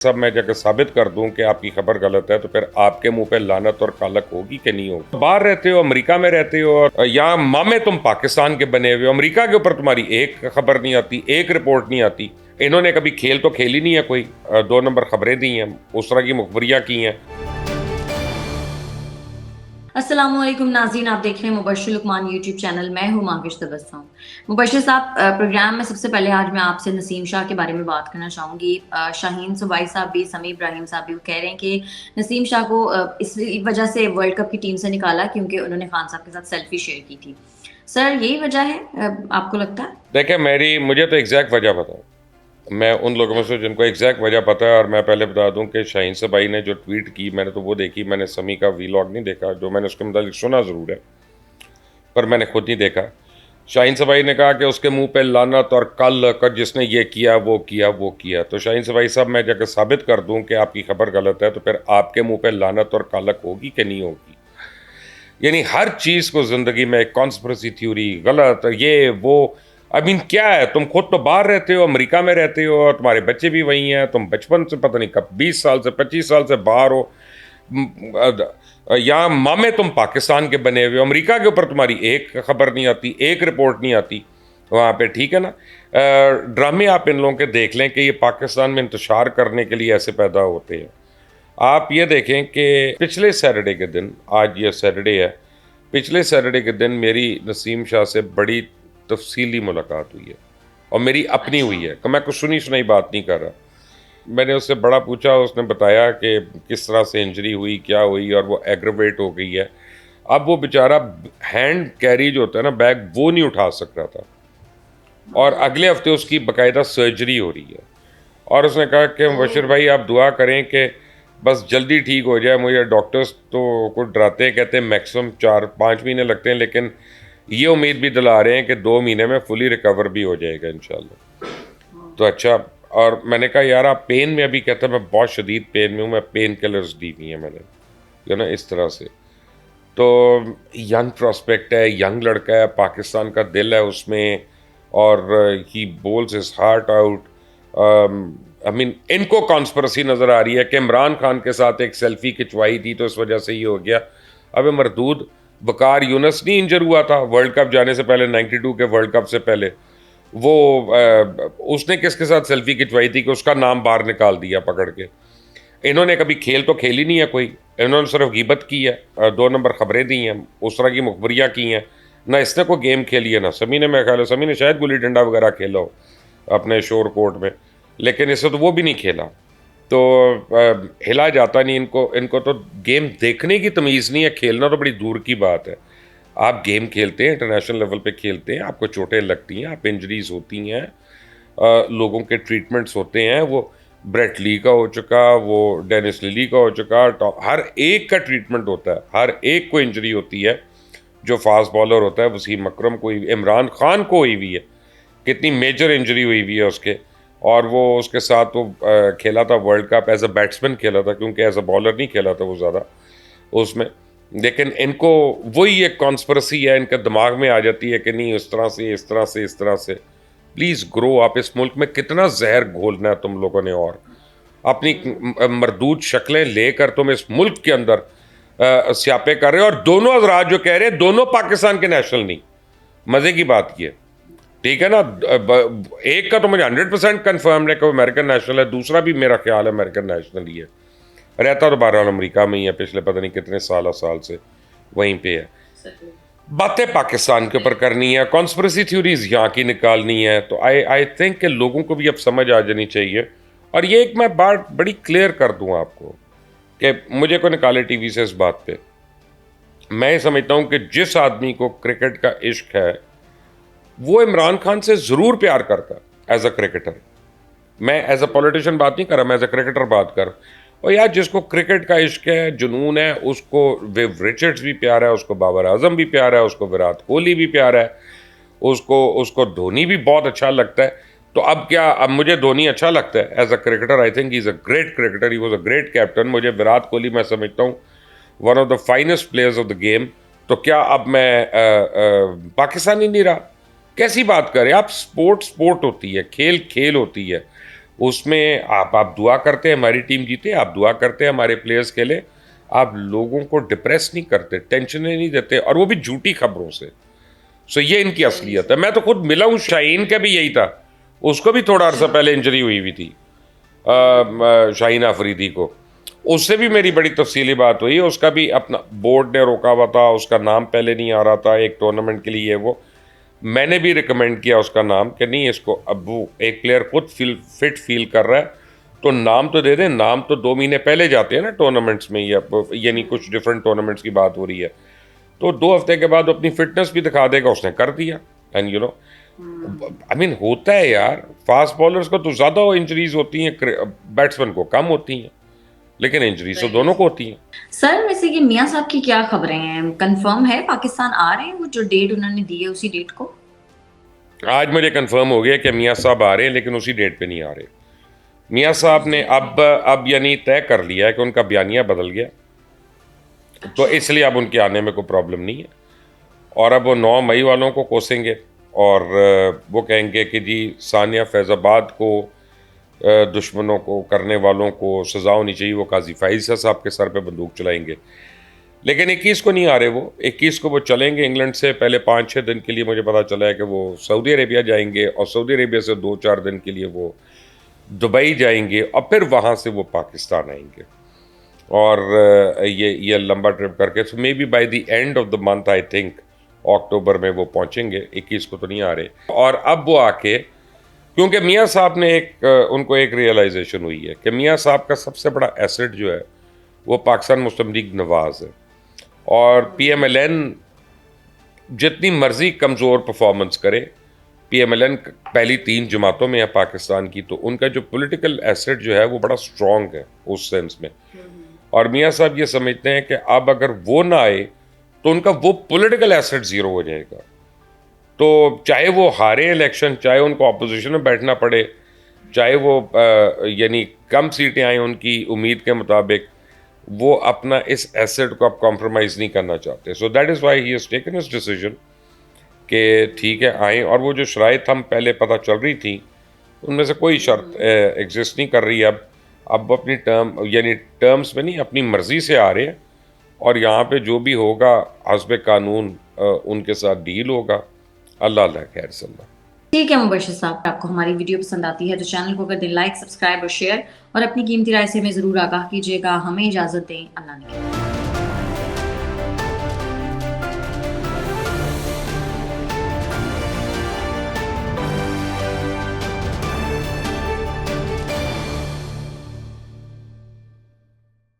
सब मैं जाकर साबित कर दूं कि आपकी खबर गलत है तो फिर आपके मुंह पे लानत और कालक होगी कि नहीं होगी। बाहर रहते हो, अमेरिका में रहते हो और यहाँ मामे तुम पाकिस्तान के बने हुए हो, अमेरिका के ऊपर तुम्हारी एक खबर नहीं आती, एक रिपोर्ट नहीं आती। इन्होंने कभी खेल तो खेली नहीं है, कोई 2 नंबर खबरें दी हैं, उस तरह की मुखबरियां की हैं। अस्सलामुअलैकुम नाज़रीन, आप देख रहे हैं मुबश्शिर लुकमान यूट्यूब चैनल। मैं हूं माकिश तबस्सुम। मुबश्शिर साहब, प्रोग्राम में सबसे पहले आज मैं आपसे नसीम शाह के बारे में बात करना चाहूँगी। शाहीन सुबाई साहब भी, समी इब्राहिम साहब भी, वो कह रहे हैं कि नसीम शाह को इस वजह से वर्ल्ड कप की टीम से निकाला क्योंकि उन्होंने खान साहब के साथ सेल्फी शेयर की थी। सर, यही वजह है, आपको लगता है? देखें, मुझे तो एग्जैक्ट वजह पता है। मैं उन लोगों में से जिनको एग्जैक्ट वजह पता है, और मैं पहले बता दूं कि शाहीन सबाई ने जो ट्वीट की, मैंने तो वो देखी, मैंने समी का वीलॉग नहीं देखा। जो मैंने उसके मुताबिक सुना ज़रूर है, पर मैंने खुद नहीं देखा। शाहीन सबाई ने कहा कि उसके मुंह पे लानत और कल कर, जिसने ये किया वो किया वो किया। तो शाहीन सबाई साहब, मैं जाकर साबित कर दूं कि आपकी खबर गलत है तो फिर आपके मुंह पे लानत और कालक होगी कि नहीं होगी। यानी हर चीज़ को ज़िंदगी में एक कॉन्स्पिरेसी थ्योरी, गलत, ये वो। आई मीन क्या है, तुम खुद तो बाहर रहते हो, अमेरिका में रहते हो और तुम्हारे बच्चे भी वहीं हैं। तुम बचपन से पता नहीं कब 20 साल से 25 साल से बाहर हो। यहाँ मामे तुम पाकिस्तान के बने हुए हो, अमेरिका के ऊपर तुम्हारी एक खबर नहीं आती, एक रिपोर्ट नहीं आती वहाँ पे, ठीक है ना। ड्रामे आप इन लोगों के देख लें कि ये पाकिस्तान में इंतशार करने के लिए ऐसे पैदा होते हैं। आप ये देखें कि पिछले सैटरडे के दिन, आज ये सैटरडे है, पिछले सैटरडे के दिन मेरी नसीम शाह से बड़ी तफसीली मुलाकात हुई है और मेरी अपनी हुई है। मैं कुछ सुनी सुनाई बात नहीं कर रहा। मैंने उससे बड़ा पूछा, उसने बताया कि किस तरह से इंजरी हुई, क्या हुई, और वो एग्रवेट हो गई है। अब वो बेचारा हैंड कैरी जो होता है ना, बैग, वो नहीं उठा सक रहा था और अगले हफ्ते उसकी बाकायदा सर्जरी हो रही है। और उसने कहा कि बशीर भाई, आप दुआ करें कि बस जल्दी ठीक हो जाए। मुझे डॉक्टर्स तो कुछ डराते हैं, कहते हैं मैक्सिमम 4-5 महीने लगते हैं, लेकिन ये उम्मीद भी दिला रहे हैं कि 2 महीने में फुली रिकवर भी हो जाएगा इंशाल्लाह। तो अच्छा। और मैंने कहा यार, आप पेन में अभी, कहता मैं बहुत शदीद पेन में हूँ, मैं पेन किलर्स दी हुई है मैंने, जो ना इस तरह से। तो यंग प्रॉस्पेक्ट है, यंग लड़का है, पाकिस्तान का दिल है उसमें, और he bowls his heart out. I mean इनको कॉन्स्पिरेसी नज़र आ रही है कि इमरान खान के साथ एक सेल्फी खिंचवाई थी तो इस वजह से ये हो गया। अब मरदूद वकार यूनस नहीं इंजर हुआ था वर्ल्ड कप जाने से पहले, 92 के वर्ल्ड कप से पहले। वो उसने किसके साथ सेल्फी खिंचवाई थी कि उसका नाम बाहर निकाल दिया पकड़ के। इन्होंने कभी खेल तो खेली नहीं है कोई, इन्होंने सिर्फ गिबत की है, 2 नंबर खबरें दी हैं, उस तरह की मुखबरियाँ की हैं। ना इसने कोई गेम खेली है, ना समी ने, मैं ख्याल है समी ने शायद गुल्ली डंडा वगैरह खेला हो अपने शोर कोर्ट में, लेकिन इससे तो वो भी नहीं खेला। तो हिला जाता नहीं इनको। इनको तो गेम देखने की तमीज़ नहीं है, खेलना तो बड़ी दूर की बात है। आप गेम खेलते हैं, इंटरनेशनल लेवल पे खेलते हैं, आपको चोटें लगती हैं, आप इंजरीज होती हैं, लोगों के ट्रीटमेंट्स होते हैं। वो ब्रेट ली का हो चुका, वो डेनिस लिली का हो चुका, हर एक का ट्रीटमेंट होता है, हर एक को इंजरी होती है। जो फास्ट बॉलर होता है, वसीम अकरम को, इमरान खान को हुई हुई है, कितनी मेजर इंजरी हुई हुई है उसके। और वो उसके साथ वो खेला था world cup, as a batsman खेला था, क्योंकि एज अ बॉलर नहीं खेला था वो ज़्यादा उसमें। लेकिन इनको वही एक कॉन्स्पिरेसी है, इनके दिमाग में आ जाती है कि नहीं, इस तरह से, इस तरह से, इस तरह से। Please grow up. इस मुल्क में कितना जहर घोलना है तुम लोगों ने, और अपनी मरदूद शक्लें लेकर तुम इस मुल्क के अंदर स्यापे कर रहे हो। और दोनों हजरात जो कह रहे हैं, दोनों पाकिस्तान के नेशनल नहीं। मज़े की बात ये, ठीक है ना। एक का तो मुझे 100% कन्फर्म है कि वो अमेरिकन नेशनल है, दूसरा भी मेरा ख्याल है अमेरिकन नेशनल ही है। रहता तो बहरहाल अमेरिका में ही है, पिछले पता नहीं कितने साल से वहीं पे है। बातें पाकिस्तान के ऊपर करनी है, कॉन्स्पिरेसी थ्योरीज यहाँ की निकालनी है। तो आई थिंक कि लोगों को भी अब समझ आ जानी चाहिए। और ये एक मैं बात बड़ी क्लियर कर दूं आपको कि मुझे को निकाले टीवी से इस बात पे। मैं समझता हूं कि जिस आदमी को क्रिकेट का इश्क है, वो इमरान खान से ज़रूर प्यार करता है एज अ क्रिकेटर। मैं एज अ पॉलिटिशियन बात नहीं कर रहा, मैं एज अ क्रिकेटर बात कर। और यार, जिसको क्रिकेट का इश्क है, जुनून है, उसको विव रिचर्ड्स भी प्यार है, उसको बाबर आजम भी प्यार है, उसको विराट कोहली भी प्यार है, उसको उसको धोनी भी बहुत अच्छा लगता है। तो अब क्या, अब मुझे धोनी अच्छा लगता है as a cricketer. I think he is a great cricketer, he was a great captain. मुझे विराट कोहली मैं समझता हूँ one of the finest players of the game. तो क्या अब मैं पाकिस्तानी नहीं रहा? कैसी बात करें आप। स्पोर्ट स्पोर्ट होती है, खेल खेल होती है। उसमें आप दुआ करते हैं हमारी टीम जीते, आप दुआ करते हैं हमारे प्लेयर्स खेले, आप लोगों को डिप्रेस नहीं करते, टेंशन नहीं देते, और वो भी झूठी खबरों से। सो ये इनकी असलियत है। मैं तो खुद मिला हूँ, शाहीन का भी यही था, उसको भी थोड़ा अर्सा पहले इंजरी हुई हुई थी, शाहीन अफरीदी को, उससे भी मेरी बड़ी तफसीली बात हुई। उसका भी अपना बोर्ड ने रोका हुआ था, उसका नाम पहले नहीं आ रहा था एक टूर्नामेंट के लिए, वो मैंने भी रिकमेंड किया उसका नाम कि नहीं, इसको अब वो एक प्लेयर खुद फिट फील कर रहा है तो नाम तो दे दें। नाम तो 2 महीने पहले जाते हैं ना टूर्नामेंट्स में, यानी कुछ डिफरेंट टूर्नामेंट्स की बात हो रही है, तो 2 हफ्ते के बाद अपनी फिटनेस भी दिखा देगा। उसने कर दिया। And you know, I mean होता है यार, फास्ट बॉलर्स को तो ज़्यादा इंजरीज होती हैं, बैट्समैन को कम होती हैं, लेकिन इंजरीज तो दोनों को होती हैं। सर वैसे कि मियां साहब की क्या खबरें हैं, कंफर्म है पाकिस्तान आ रहे हैं, वो जो डेट उन्होंने दी है उसी डेट को? आज मुझे कंफर्म हो गया कि मियां साहब आ रहे हैं, लेकिन उसी डेट पे नहीं आ रहे। मियां साहब ने अब यानी तय कर लिया है कि उनका बयानिया बदल गया, तो इसलिए अब उनके आने में कोई प्रॉब्लम नहीं है। और अब वो 9 मई वालों को कोसेंगे और वो कहेंगे कि जी सानिया फैज़ाबाद को, दुश्मनों को, करने वालों को सज़ा होनी चाहिए। वो काजी फाइज़ साहब के सर पे बंदूक चलाएंगे। लेकिन 21 को नहीं आ रहे वो, 21 को वो चलेंगे इंग्लैंड से पहले 5-6 दिन के लिए। मुझे पता चला है कि वो सऊदी अरेबिया जाएंगे, और सऊदी अरेबिया से 2-4 दिन के लिए वो दुबई जाएंगे, और फिर वहाँ से वो पाकिस्तान आएंगे। और ये लंबा ट्रिप करके, so maybe by the end of the month, I think October में वो पहुँचेंगे। 21 को तो नहीं आ रहे। और अब वो आके, क्योंकि मियाँ साहब ने उनको एक रियलाइजेशन हुई है कि मियाँ साहब का सबसे बड़ा एसेट जो है वो पाकिस्तान मुस्लिम लीग नवाज़ है। और PMLN जितनी मर्जी कमज़ोर परफॉर्मेंस करे, PMLN पहली 3 जमातों में है पाकिस्तान की, तो उनका जो पॉलिटिकल एसेट जो है वो बड़ा स्ट्रॉन्ग है उस सेंस में। और मियाँ साहब ये समझते हैं कि अब अगर वो ना आए तो उनका वो पॉलिटिकल एसेट ज़ीरो हो जाएगा। तो चाहे वो हारे इलेक्शन, चाहे उनको अपोजिशन में बैठना पड़े, चाहे वो यानी कम सीटें आए उनकी उम्मीद के मुताबिक, वो अपना इस एसेट को अब कॉम्प्रोमाइज़ नहीं करना चाहते। So that is why he has taken his decision कि ठीक है आएँ। और वो जो शराइत हम पहले पता चल रही थी, उनमें से कोई शर्त एग्जिस्ट नहीं कर रही है अब अपनी यानी टर्म्स में नहीं, अपनी मर्ज़ी से आ रहे हैं। और यहाँ पे जो भी होगा हस्ब कानून उनके साथ डील होगा। अल्लाह अल्लाह खैर सल्ला। ठीक है मुबश्शिर साहब, आपको हमारी वीडियो पसंद आती है तो चैनल को कर दें लाइक, सब्सक्राइब और शेयर, और अपनी कीमती राय से हमें ज़रूर आगाह कीजिएगा। हमें इजाज़त दें। अल्लाह ने